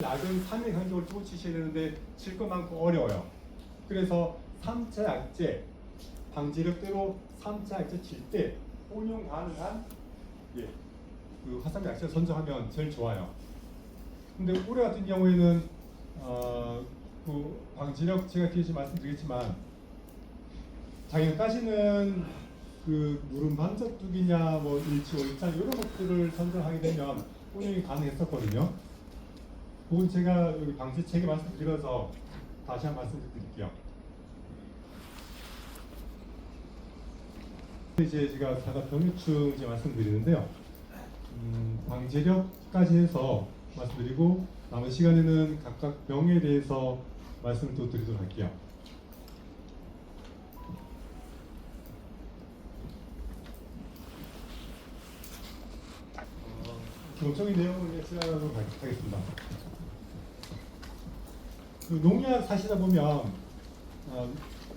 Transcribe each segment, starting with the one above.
약은 3일 간격을 두고 치셔야 되는데 칠 것만큼 어려워요. 그래서 3차 약제, 방지력대로 3차 약제 칠 때 혼용 가능한 그 화상 약제를 선정하면 제일 좋아요. 근데 올해 같은 경우에는 그 방지력 제가 뒤에서 말씀드리겠지만 작년까지는 그 무릎 반짝두기냐 뭐 일치 월차 이런 것들을 선정하게 되면 혼용이 가능했었거든요. 그건 제가 여기 방지책에 말씀드려서 다시 한 말씀 드릴게요. 이제 제가 사각병유충 이제 말씀드리는데요. 방지력까지 해서 말씀드리고 남은 시간에는 각각 병에 대해서 말씀을 또 드리도록 할게요. 기본적인 내용을 시작하도록 하겠습니다. 그 농약 사시다 보면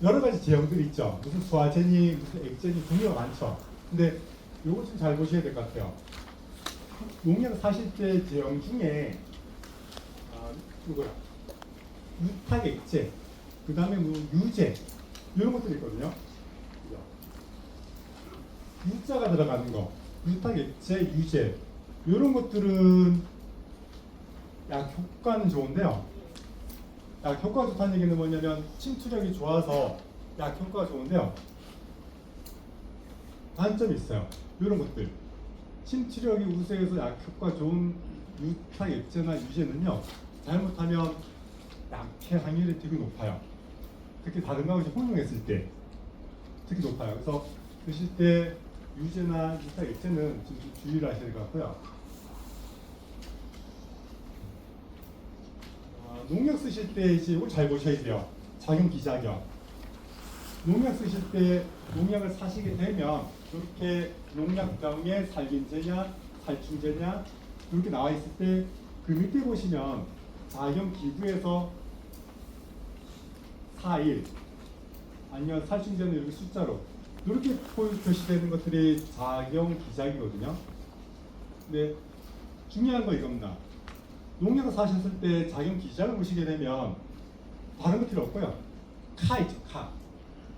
여러 가지 제형들이 있죠. 무슨 소화제니, 무슨 액제니 종류가 많죠. 근데 요거 좀 잘 보셔야 될 것 같아요. 농약 사실 때 제형 중에 이거야 유탁 액제, 그 다음에 뭐 유제 이런 것들이 있거든요. 유자가 들어가는 거, 유탁 액제, 유제 이런 것들은 약 효과는 좋은데요. 약 효과가 좋다는 얘기는 뭐냐면 침투력이 좋아서 약 효과가 좋은데요. 단점이 있어요. 이런 것들. 침투력이 우수해서 약 효과 좋은 유탁 액제나 유제는요. 잘못하면 약해 확률이 되게 높아요. 특히 다른 거하고 혼용했을 때 특히 높아요. 그래서 드실 때 유제나 유탁 액제는 좀 주의를 하셔야 될 것 같고요. 농약 쓰실 때 이제 이걸 잘 보셔야 돼요. 작용 기작용. 농약 쓰실 때 농약을 사시게 되면 이렇게 농약병에 살균제냐 살충제냐 이렇게 나와 있을 때 그 밑에 보시면 작용 기구에서 4일 아니면 살충제는 이렇게 숫자로 이렇게 표시되는 것들이 작용 기작이거든요. 근데 중요한 거 이겁니다. 농약을 사셨을 때 작용 기작을 보시게 되면 다른 거 필요 없고요. 카 있죠, 카.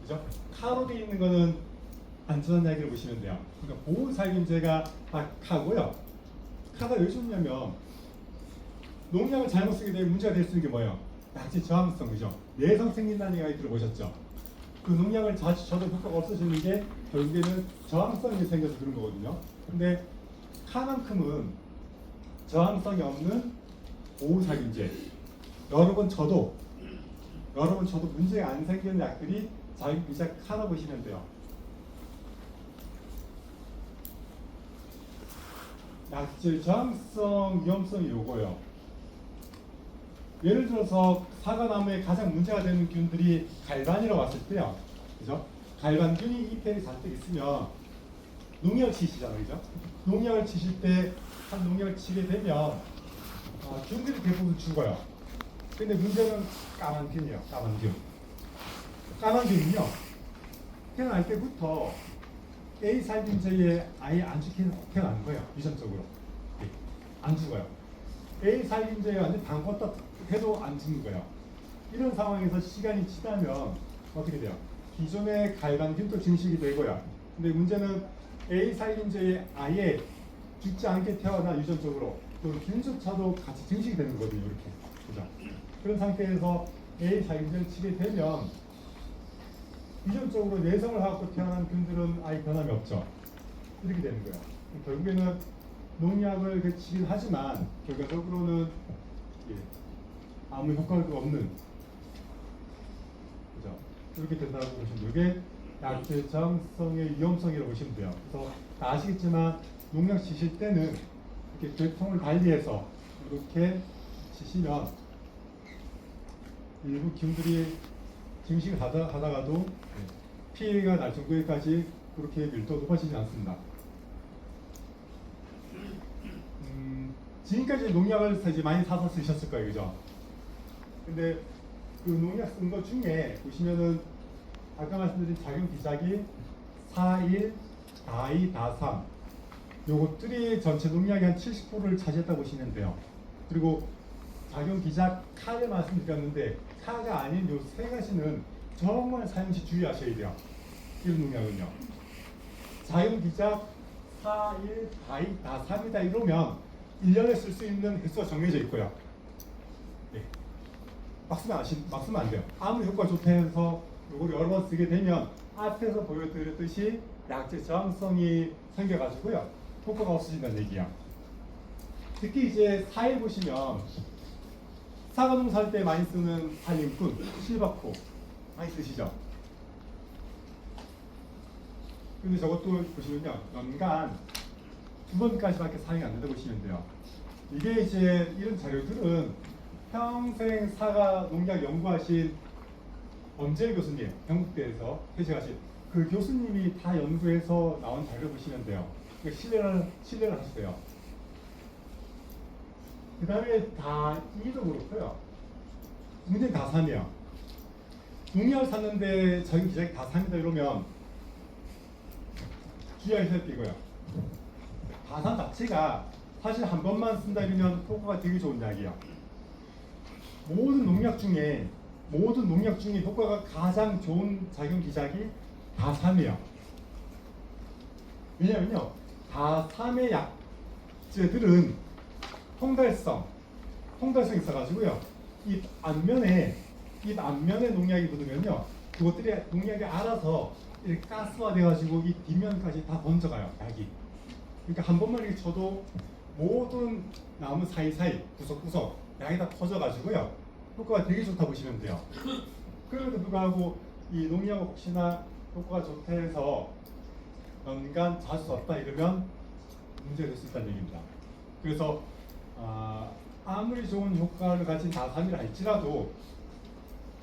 그죠? 카로 되어 있는 거는 안전한 약을 보시면 돼요. 그러니까 보호살균제가 다 카고요. 카가 왜 좋냐면 농약을 잘못 쓰게 되면 문제가 될 수 있는 게 뭐예요? 약제 저항성, 그죠? 내성 생긴다는 얘기 들어보셨죠? 그 농약을 자주 줘도 효과가 없어지는 게 결국에는 저항성이 생겨서 그런 거거든요. 근데 카만큼은 저항성이 없는 보호살균제. 여러 번 쳐도 문제가 안 생기는 약들이 작용 기작 카라 보시면 돼요. 약질 저항성 위험성이 요거요. 예를 들어서 사과나무에 가장 문제가 되는 균들이 갈반이라고 왔을 때요. 그죠? 갈반균이 잎에 잔뜩 있으면 농약을 치시잖아요. 그죠? 농약을 치실 때 한 농약을 치게 되면 균들이 대부분 죽어요. 근데 문제는 까만 균이에요. 까만 균. 까만 균은요. 태어날 때부터 A 살균제에 아예 안 죽히는 태어나는 거예요. 유전적으로. 안 죽어요. A 살균제에 완전 담궜다 해도 안 죽는 거예요. 이런 상황에서 시간이 지나면 어떻게 돼요? 기존의 갈반균도 증식이 되고요. 근데 문제는 A 살균제에 아예 죽지 않게 태어나 유전적으로 그 균조차도 같이 증식이 되는 거거든요. 이렇게. 그죠? 그런 상태에서 A 살균제를 치게 되면 유전적으로 내성을 갖고 태어난 균들은 아예 변함이 없죠. 이렇게 되는 거예요. 결국에는 농약을 치긴 하지만 결과적으로는 아무 효과가 없는, 그죠? 이렇게 된다고 보시면 돼요. 이게 약제 저항성의 위험성이라고 보시면 돼요. 그래서 다 아시겠지만 농약 치실 때는 이렇게 계통을 달리해서 이렇게 치시면 일부 균들이 증식을 하다가도 피해가 날 정도까지 그렇게 밀도가 높아지지 않습니다. 지금까지 농약을 이제 많이 사서 쓰셨을 거예요, 그죠? 근데 그 농약 쓴 것 중에 보시면은 아까 말씀드린 작용 기작이 4일, 다이, 다삼 요것들이 전체 농약의 한 70%를 차지했다고 보시면 돼요. 그리고 작용 기작 카를 말씀드렸는데 카가 아닌 요 세 가지는 정말 사용시 주의하셔야 돼요. 이런 농약은요. 작용 기작 4, 1, 다 2, 다 3이다 이러면 1년에 쓸 수 있는 횟수가 정해져 있고요. 네. 막 쓰면 안 돼요. 아무리 효과가 좋다 해서 이걸 여러 번 쓰게 되면 앞에서 보여드렸듯이 약제 저항성이 생겨가지고요. 효과가 없어진다는 얘기야. 특히 이제 사일 보시면 사과 농사할 때 많이 쓰는 살림꾼, 실바코 많이 쓰시죠? 근데 저것도 보시면요. 연간 2번까지밖에 사용이 안 된다고 보시면 돼요. 이게 이제 이런 자료들은 평생 사과 농약 연구하신 엄재 교수님, 경북대에서 퇴직하신 그 교수님이 다 연구해서 나온 자료 보시면 돼요. 그러니까 신뢰를 하시고요. 그 다음에 다 2도 그렇고요. 문제는 다 3이에요. 농약을 샀는데 자기 기작이 다 3이다 이러면 주의하셔야 되고요. 다3 자체가 사실 한 번만 쓴다 이러면 효과가 되게 좋은 약이에요. 모든 농약 중에 효과가 가장 좋은 작용 기작이 다 3이에요. 왜냐면요, 다 3의 약제들은 통달성이 있어가지고요. 잎 앞면에 농약이 묻으면요, 그것들이 농약이 알아서 이렇게 가스화돼가지고 이 뒷면까지 다 번져가요, 약이. 그러니까 한 번만 이렇게 쳐도 모든 나무 사이사이 구석구석 약이 다 퍼져가지고요, 효과가 되게 좋다 보시면 돼요. 그럼에도 불구하고 이 농약 혹시나 효과가 좋다 해서 연간 자주 썼다 이러면 문제가 될 수 있다는 얘기입니다. 그래서 아무리 좋은 효과를 가진 다산이라 할지라도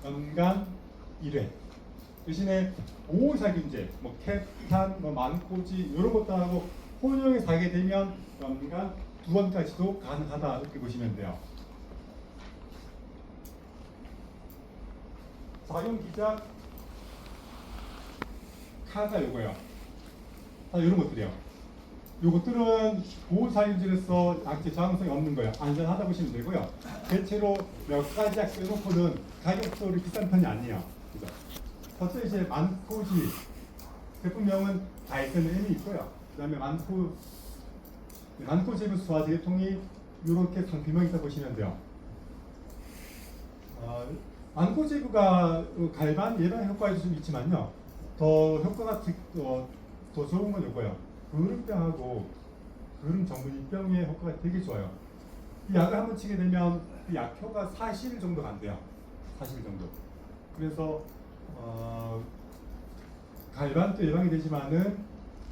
연간 1회 대신에 보호살균제, 뭐 캡탄, 뭐 만코지 이런 것들하고 혼용해 사게 되면 연간 2번까지도 가능하다 이렇게 보시면 돼요. 작용 기작 카가 요거예요. 다 이런 것들이요. 요것들은 보호살균제로서 약제 저항성이 없는 거예요. 안전하다 보시면 되고요. 대체로 몇 가지 약 써놓고는 가격도 비싼 편이 아니에요. 그죠? 첫째 이제 만코지 제품명은 다이슨의 M이 있고요. 그 다음에 만코제브 수화 제통이 이렇게 상표명이 있다 보시면 돼요. 만코제브가 갈반 예방 효과에도 좀 있지만요. 더 효과가 더 좋은 건 이거예요. 그름병하고 그름 전문이병의 효과가 되게 좋아요. 이 약을 한번 치게 되면 그 약효가 40일 정도 간대요. 40일 정도. 그래서 갈반도 예방이 되지만은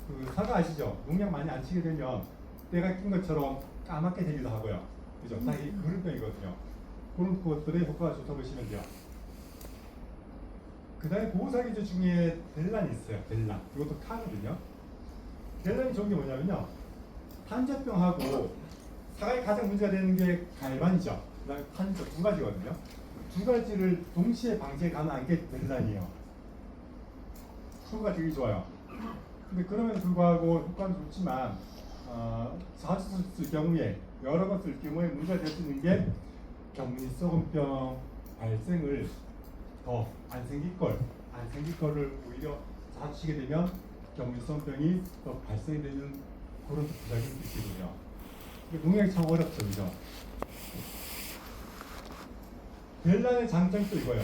그 사과 아시죠? 농약 많이 안 치게 되면 때가 낀 것처럼 까맣게 되기도 하고요. 그죠? 다 이 그름병이거든요. 그런 것들의 효과가 좋다고 보시면 돼요. 그 다음에 보호살균제 중에 델란이 있어요. 델란. 이것도 카거든요. 델란이 좋은 게 뭐냐면요. 탄저병하고 사과에 가장 문제가 되는 게 갈반이죠. 그 다음에 탄저 두 가지거든요. 두 가지를 동시에 방지해 가능한 게 델란이에요. 효과가 되게 좋아요. 근데 그럼에도 불구하고 효과는 좋지만 자주 쓸 경우에 여러 번 쓸 경우에 문제가 될 수 있는 게 격리성병 발생을 더 안 생길 거를 오히려 자주 치게 되면 격리성병이 더 발생이 되는 그런 부작용이 있거든요. 농약이 참 어렵죠, 그죠? 벨란의 장점이 또 이거예요.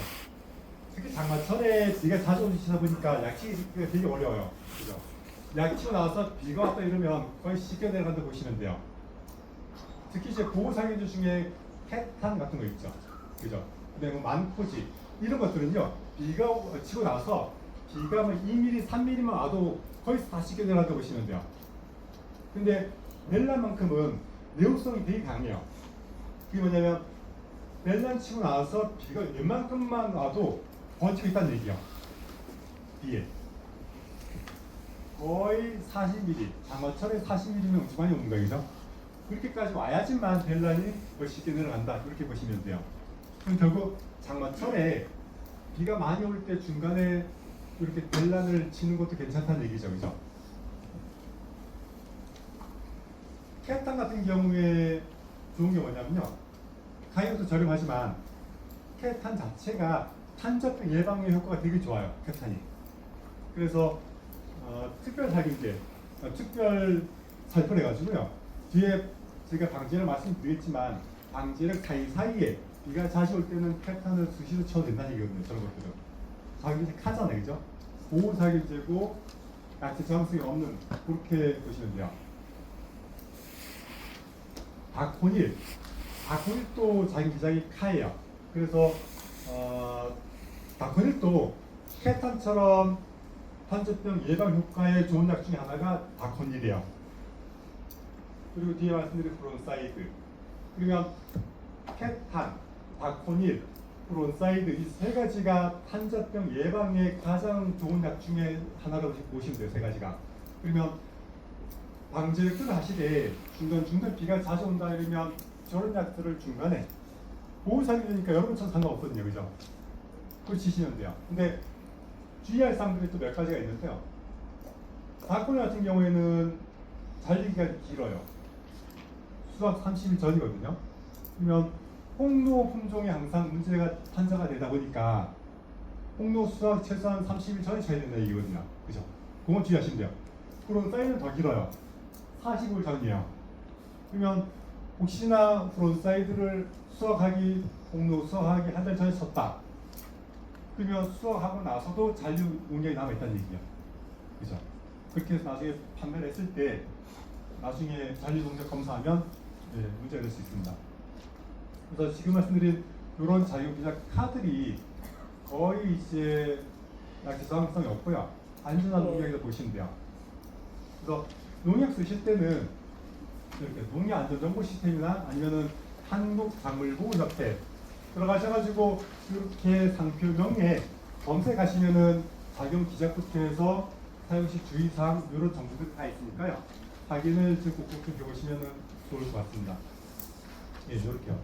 특히 장마철에 비가 자주 오시다 보니까 약치기가 되게 어려워요, 그죠? 약치고 나와서 비가 왔다 이러면 거의 씻겨 내려간다 보시면 돼요. 특히 이제 보호살균제 중에 캡탄 같은 거 있죠, 그죠? 그다음에 만코지 이런 것들은요, 비가 치고 나서 비가 뭐 2mm, 3mm만 와도 거의 다 씻겨 내려간다 보시면 돼요. 근데 벨란만큼은 내용성이 되게 강해요. 그게 뭐냐면 벨란 치고 나서 비가 웬만큼만 와도 번지고 있다는 얘기예요. 비에 거의 40mm, 장마철에 40mm면 엄청 많이 오는 거죠. 그렇게까지 와야지만 벨란이 쉽게 내려간다 이렇게 보시면 돼요. 그럼 결국 장마철에 비가 많이 올 때 중간에 이렇게 벨란을 치는 것도 괜찮다는 얘기죠, 그죠? 캡탄 같은 경우에 좋은 게 뭐냐면요, 가격도 저렴하지만 케탄 자체가 탄저병 예방에 효과가 되게 좋아요. 케탄이. 그래서 특별 살균제, 특별 살포를 해가지고요. 뒤에 제가 방지를 말씀드렸지만 방지력 사이사이에 비가 자주 올 때는 케탄을 수시로 쳐도 된다는 얘기거든요. 저런 것들은. 살균제 카잖아요. 그죠? 보호 살균제고 약제 저항성이 없는 그렇게 보시면 돼요. 다코닐도 자기 기장이 카예요. 그래서 다코닐도 케탄처럼 탄저병 예방 효과에 좋은 약 중에 하나가 다코닐이에요. 그리고 뒤에 말씀드린 브론사이드. 그러면 케탄, 다코닐, 브론사이드 이 세 가지가 탄저병 예방에 가장 좋은 약 중에 하나라고 보시면 돼요. 세 가지가. 그러면 방제를 하시되 중간 비가 자주 온다 이러면 저런 약들을 중간에 보호살균이니까 여러분 전 상관없거든요. 그죠? 그걸 치시면 돼요. 근데 주의할 사항들이 또 몇 가지가 있는데요. 다코닐 같은 경우에는 잔류기가 길어요. 수확 30일 전이거든요. 그러면 홍로 품종에 항상 문제가 판사가 되다 보니까 홍로 수확 최소한 30일 전에 쳐야 된다 얘기거든요. 그죠? 그건 주의하시면 돼요. 그럼 사이즈는 더 길어요. 45일 전이에요. 그러면 혹시나 브론사이드를 수확하기, 홍로 수확하기 한 달 전에 쳤다. 그러면 수확하고 나서도 잔류 농약이 남아있다는 얘기예요. 그죠? 그렇게 해서 나중에 판매를 했을 때 나중에 잔류 농약 검사하면 문제가 될 수 있습니다. 그래서 지금 말씀드린 이런 자유기작 카들이 거의 이제 약제 저항성이 없고요. 안전한 농약이라고 보시면 돼요. 그래서 농약 쓰실 때는 이렇게 농약안전정보 시스템이나 아니면은 한국작물보호협회 들어가셔가지고 이렇게 상표명에 검색하시면은 작용 기작부터 해서 사용시 주의사항 이런 정보들 다 있으니까요. 확인을 좀 꼭꼭 좀 해보시면은 좋을 것 같습니다. 예, 이렇게요.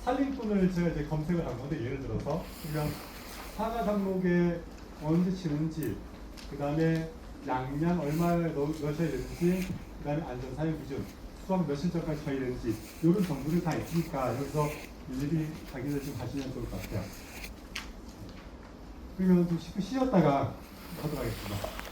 살림꾼을 제가 이제 검색을 한 건데 예를 들어서 그냥 사과 작목에 언제 치는지, 그 다음에 양량 얼마를 넣으셔야 되는지, 그 다음에 안전 사용 기준, 수확 며칠 전까지 쳐야 되는지 이런 정보들이 다 있으니까 여기서 일일이 확인을 좀 하시면 좋을 것 같아요. 그러면 좀 쉬었다가 하도록 하겠습니다.